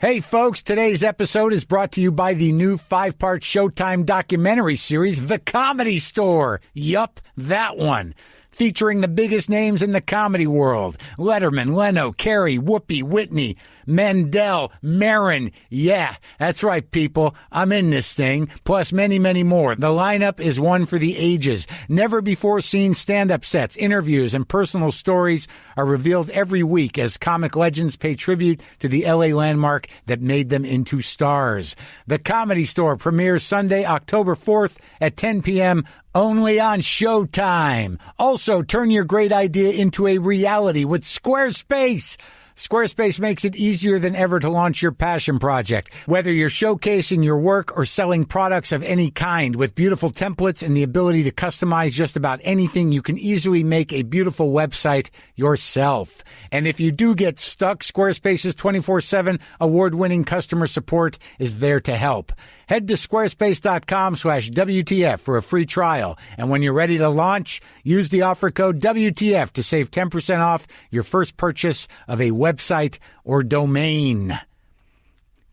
Hey folks, today's episode is brought to you by the new 5-part Showtime documentary series, The Comedy Store. Yup, that one. Featuring the biggest names in the comedy world. Letterman, Leno, Carey, Whoopi, Whitney, Mendel, Maron. Yeah, that's right, people. I'm in this thing. Plus many, many more. The lineup is one for the ages. Never-before-seen stand-up sets, interviews, and personal stories are revealed every week as comic legends pay tribute to the L.A. landmark that made them into stars. The Comedy Store premieres Sunday, October 4th at 10 p.m., only on Showtime. Also, turn your great idea into a reality with Squarespace. Squarespace makes it easier than ever to launch your passion project. Whether you're showcasing your work or selling products of any kind, with beautiful templates and the ability to customize just about anything, you can easily make a beautiful website yourself. And if you do get stuck, Squarespace's 24/7 award-winning customer support is there to help. Head to squarespace.com/WTF for a free trial. And when you're ready to launch, use the offer code WTF to save 10% off your first purchase of a website or domain.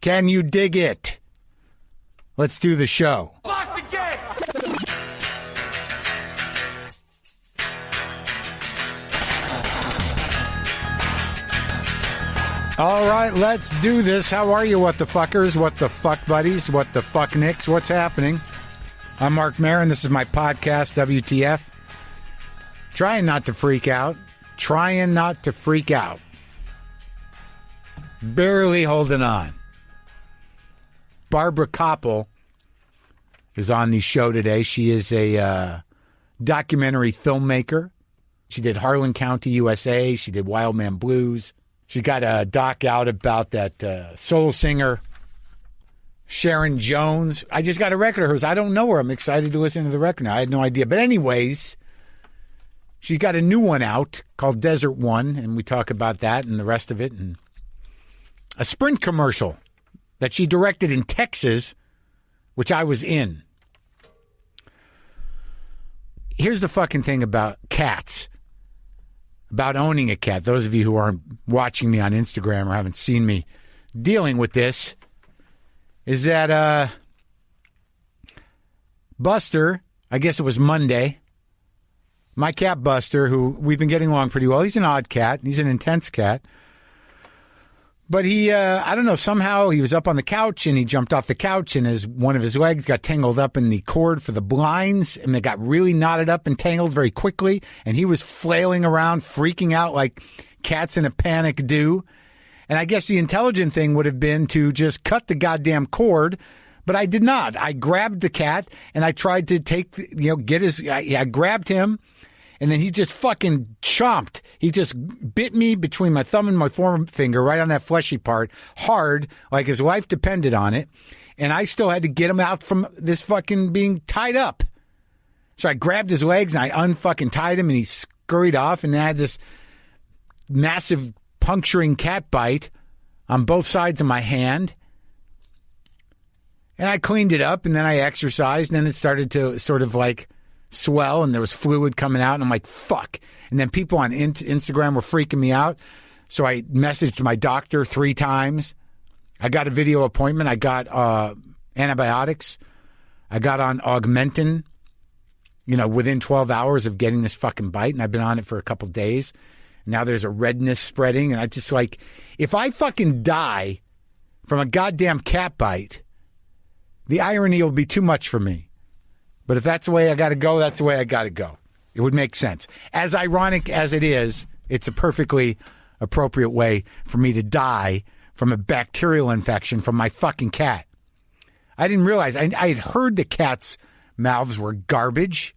Can you dig it? Let's do the show. Lock the gate! All right, let's do this. How are you, what the fuckers, what the fuck buddies, what the fuck nicks? What's happening? I'm Marc Maron. This is my podcast, WTF. Trying not to freak out. Trying not to freak out. Barely holding on. Barbara Kopple is on the show today. She is a documentary filmmaker. She did Harlan County, USA. She did Wild Man Blues. She got a doc out about that soul singer, Sharon Jones. I just got a record of hers. I don't know her. I'm excited to listen to the record now. I had no idea. But anyways, she's got a new one out called Desert One, and we talk about that and the rest of it. And a Sprint commercial that she directed in Texas, which I was in. Here's the fucking thing about cats. About owning a cat. Those of you who aren't watching me on Instagram or haven't seen me dealing with this, is that Buster, I guess it was Monday, my cat Buster, who we've been getting along pretty well. He's an odd cat. He's an intense cat. But he, I don't know, somehow he was up on the couch and he jumped off the couch and one of his legs got tangled up in the cord for the blinds and it got really knotted up and tangled very quickly. And he was flailing around, freaking out like cats in a panic do. And I guess the intelligent thing would have been to just cut the goddamn cord, but I did not. I grabbed the cat and I tried to I grabbed him. And then he just fucking chomped. He just bit me between my thumb and my forefinger, right on that fleshy part, hard, like his life depended on it. And I still had to get him out from this fucking being tied up. So I grabbed his legs and I unfucking tied him and he scurried off and I had this massive puncturing cat bite on both sides of my hand. And I cleaned it up and then I exercised and then it started to sort of like swell and there was fluid coming out and I'm like, fuck. And then people on Instagram were freaking me out. So I messaged my doctor 3 times. I got a video appointment. I got antibiotics. I got on Augmentin, within 12 hours of getting this fucking bite. And I've been on it for a couple days. Now there's a redness spreading. And I just like, if I fucking die from a goddamn cat bite, the irony will be too much for me. But if that's the way I got to go, that's the way I got to go. It would make sense. As ironic as it is, it's a perfectly appropriate way for me to die from a bacterial infection from my fucking cat. I didn't realize. I had heard the cats' mouths were garbage.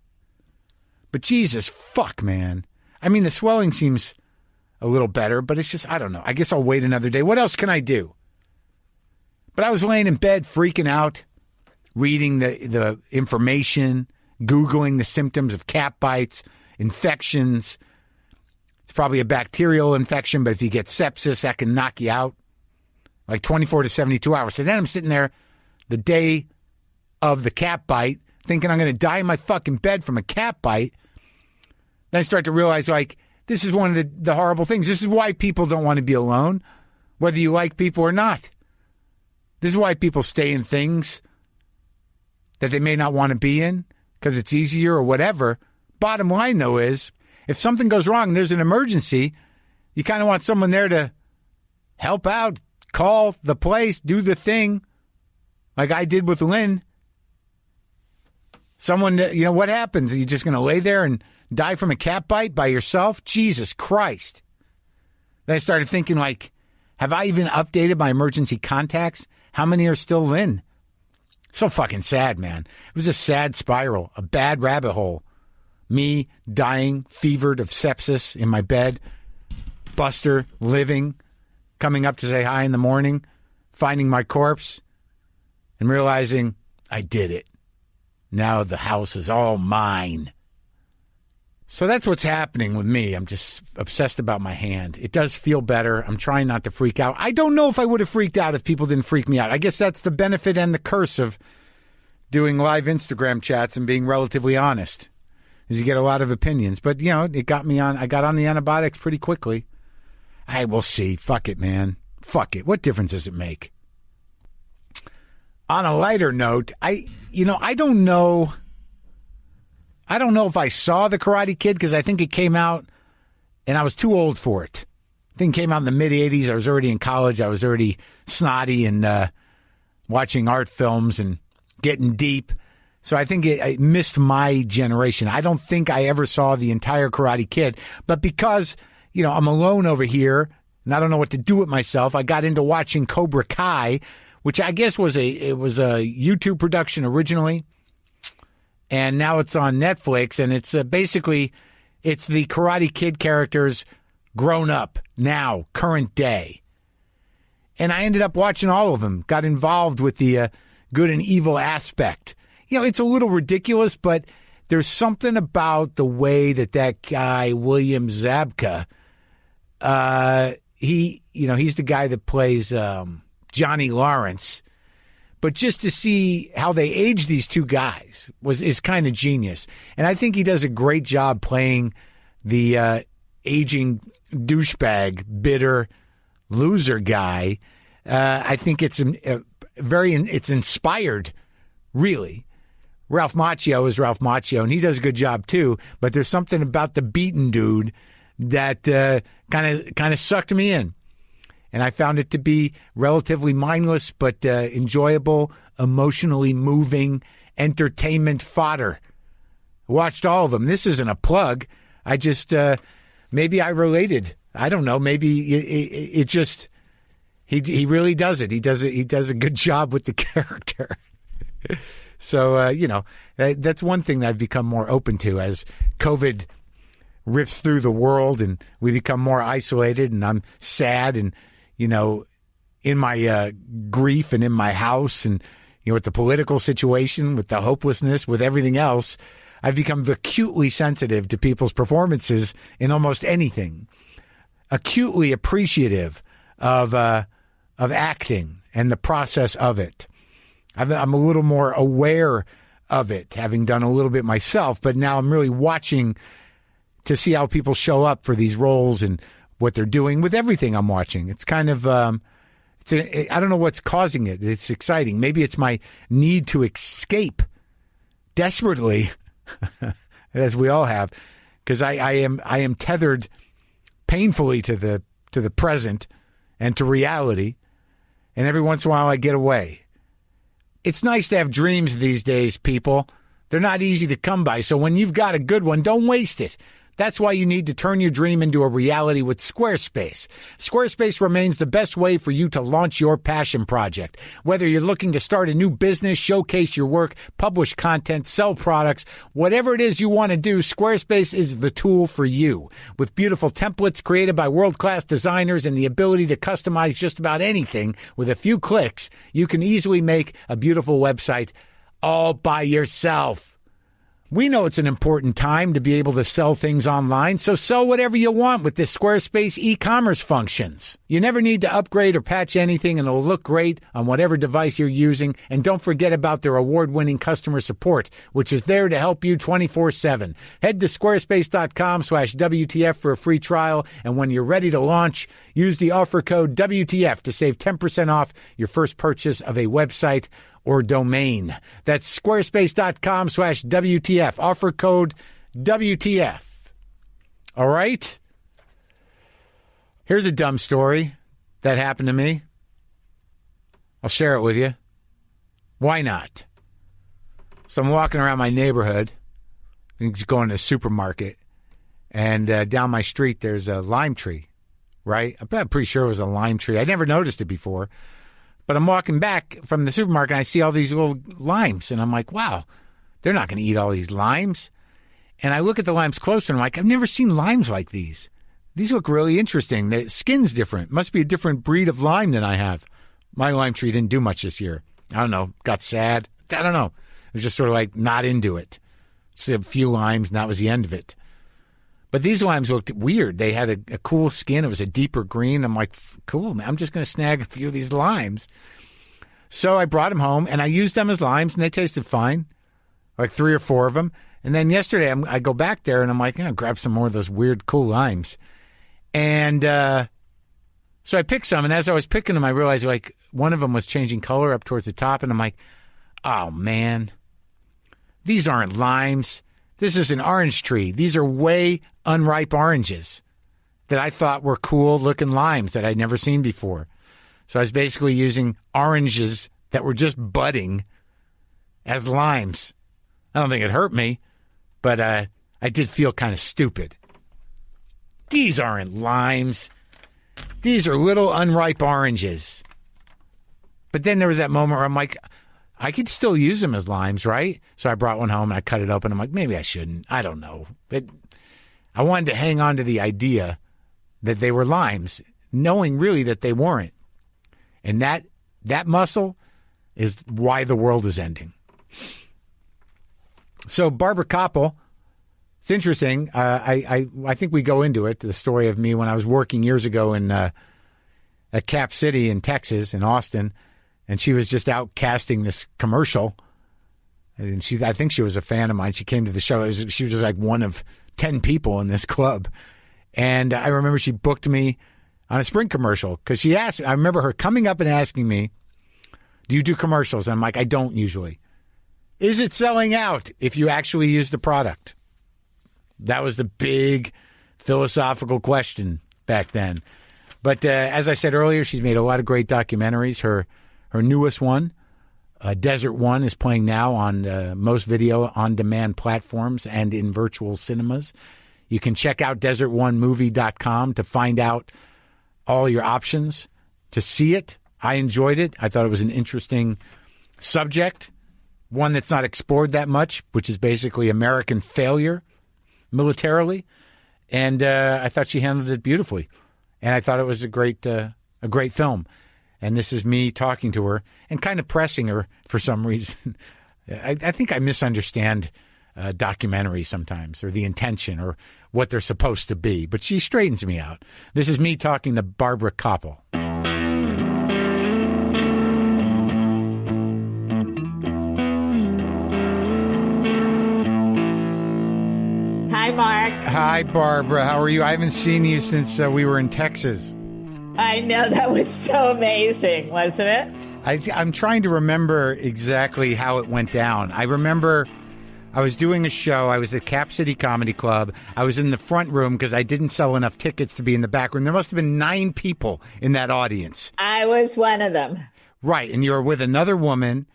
But Jesus, fuck, man. I mean, the swelling seems a little better, but it's just, I don't know. I guess I'll wait another day. What else can I do? But I was laying in bed freaking out, reading the information, Googling the symptoms of cat bites, infections. It's probably a bacterial infection, but if you get sepsis, that can knock you out like 24 to 72 hours. So then I'm sitting there the day of the cat bite thinking I'm going to die in my fucking bed from a cat bite. Then I start to realize, like, this is one of the horrible things. This is why people don't want to be alone, whether you like people or not. This is why people stay in things that they may not want to be in because it's easier or whatever. Bottom line, though, is if something goes wrong, there's an emergency, you kind of want someone there to help out, call the place, do the thing like I did with Lynn. Someone, what happens? Are you just going to lay there and die from a cat bite by yourself? Jesus Christ. Then I started thinking, like, have I even updated my emergency contacts? How many are still Lynn? So fucking sad, man. It was a sad spiral, a bad rabbit hole. Me dying, fevered of sepsis in my bed. Buster living, coming up to say hi in the morning, finding my corpse, and realizing I did it. Now the house is all mine. So that's what's happening with me. I'm just obsessed about my hand. It does feel better. I'm trying not to freak out. I don't know if I would have freaked out if people didn't freak me out. I guess that's the benefit and the curse of doing live Instagram chats and being relatively honest, is you get a lot of opinions. But, it got me on. I got on the antibiotics pretty quickly. We'll see. Fuck it, man. Fuck it. What difference does it make? On a lighter note, I don't know. I don't know if I saw The Karate Kid because I think it came out and I was too old for it. I think it came out in the mid-'80s. I was already in college. I was already snotty and watching art films and getting deep. So I think it missed my generation. I don't think I ever saw the entire Karate Kid. But because, I'm alone over here and I don't know what to do with myself, I got into watching Cobra Kai, which I guess was a YouTube production originally. And now it's on Netflix, and it's basically the Karate Kid characters grown up now, current day. And I ended up watching all of them, got involved with the good and evil aspect. It's a little ridiculous, but there's something about the way that guy, William Zabka, he's the guy that plays Johnny Lawrence. But just to see how they age these two guys is kind of genius. And I think he does a great job playing the aging douchebag, bitter loser guy. I think it's inspired, really. Ralph Macchio is Ralph Macchio, and he does a good job too. But there's something about the beaten dude that kind of sucked me in. And I found it to be relatively mindless but enjoyable, emotionally moving entertainment fodder. Watched all of them. This isn't a plug. I just, maybe I related. I don't know. Maybe it just, he really does it. He does a good job with the character. So, that's one thing that I've become more open to as COVID rips through the world and we become more isolated and I'm sad and, in my grief and in my house and, with the political situation, with the hopelessness, with everything else, I've become acutely sensitive to people's performances in almost anything, acutely appreciative of acting and the process of it. I'm a little more aware of it, having done a little bit myself, but now I'm really watching to see how people show up for these roles and what they're doing with everything I'm watching. It's kind of, I don't know what's causing it. It's exciting. Maybe it's my need to escape desperately, as we all have, because I am tethered painfully to the present and to reality, and every once in a while I get away. It's nice to have dreams these days, people. They're not easy to come by, so when you've got a good one, don't waste it. That's why you need to turn your dream into a reality with Squarespace. Squarespace remains the best way for you to launch your passion project. Whether you're looking to start a new business, showcase your work, publish content, sell products, whatever it is you want to do, Squarespace is the tool for you. With beautiful templates created by world-class designers and the ability to customize just about anything with a few clicks, you can easily make a beautiful website all by yourself. We know it's an important time to be able to sell things online, so sell whatever you want with the Squarespace e-commerce functions. You never need to upgrade or patch anything, and it'll look great on whatever device you're using. And don't forget about their award-winning customer support, which is there to help you 24/7. Head to squarespace.com/WTF for a free trial, and when you're ready to launch, use the offer code WTF to save 10% off your first purchase of a website or domain. That's squarespace.com/WTF. Offer code WTF. All right? Here's a dumb story that happened to me. I'll share it with you. Why not? So I'm walking around my neighborhood. I'm just going to the supermarket. And down my street, there's a lime tree, right? I'm pretty sure it was a lime tree. I never noticed it before. But I'm walking back from the supermarket, and I see all these little limes. And I'm like, wow, they're not going to eat all these limes. And I look at the limes closer, and I'm like, I've never seen limes like these. These look really interesting. The skin's different. Must be a different breed of lime than I have. My lime tree didn't do much this year. I don't know. Got sad. I don't know. It was just sort of like not into it. Just a few limes, and that was the end of it. But these limes looked weird. They had a cool skin. It was a deeper green. I'm like, cool, man. I'm just going to snag a few of these limes. So I brought them home, and I used them as limes, and they tasted fine, like 3 or 4 of them. And then yesterday, I go back there, and I'm like, grab some more of those weird, cool limes. And so I picked some, and as I was picking them, I realized, like, one of them was changing color up towards the top, and I'm like, oh, man, these aren't limes. This is an orange tree. These are way unripe oranges that I thought were cool-looking limes that I'd never seen before. So I was basically using oranges that were just budding as limes. I don't think it hurt me, but I did feel kind of stupid. These aren't limes. These are little unripe oranges. But then there was that moment where I'm like, I could still use them as limes, right? So I brought one home and I cut it open. I'm like, maybe I shouldn't. I don't know. But I wanted to hang on to the idea that they were limes, knowing really that they weren't. And that muscle is why the world is ending. So Barbara Kopple, it's interesting. I think we go into it, the story of me when I was working years ago at Cap City in Texas, in Austin. And she was just out casting this commercial. And I think she was a fan of mine. She came to the show. She was just like one of 10 people in this club. And I remember she booked me on a Sprint commercial because she asked, I remember her coming up and asking me, do you do commercials? And I'm like, I don't usually. Is it selling out if you actually use the product? That was the big philosophical question back then. But as I said earlier, she's made a lot of great documentaries. Her newest one, Desert One, is playing now on most video on-demand platforms and in virtual cinemas. You can check out desertonemovie.com to find out all your options to see it. I enjoyed it. I thought it was an interesting subject, one that's not explored that much, which is basically American failure militarily. And I thought she handled it beautifully. And I thought it was a great film. And this is me talking to her and kind of pressing her for some reason. I think I misunderstand documentaries sometimes, or the intention, or what they're supposed to be. But she straightens me out. This is me talking to Barbara Kopple. Hi, Marc. Hi, Barbara. How are you? I haven't seen you since we were in Texas. I know, that was so amazing, wasn't it? I'm trying to remember exactly how it went down. I remember I was doing a show. I was at Cap City Comedy Club. I was in the front room because I didn't sell enough tickets to be in the back room. There must have been 9 people in that audience. I was one of them. Right, and you were with another woman.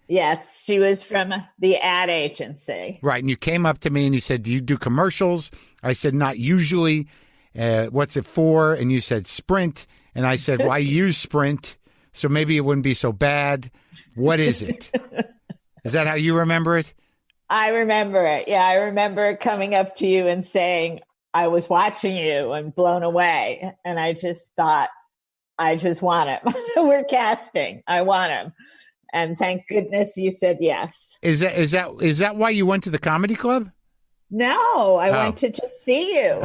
Yes, she was from the ad agency. Right, and you came up to me and you said, do you do commercials? I said, not usually. What's it for? And you said Sprint. And I said, well, I use Sprint, so maybe it wouldn't be so bad. What is it? Is that how you remember it? I remember it. Yeah, I remember coming up to you and saying, I was watching you and blown away. And I just thought, I just want him. We're casting. I want him. And thank goodness you said yes. Is that why you went to the comedy club? No, I went to just see you.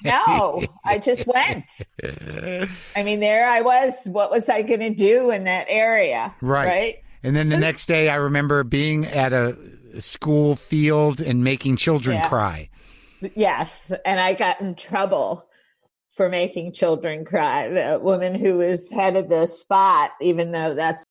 No, I just went. I mean, there I was. What was I going to do in that area? Right. And then the next day, I remember being at a school field and making children cry. Yes. And I got in trouble for making children cry. The woman who was head of the spot, even though that's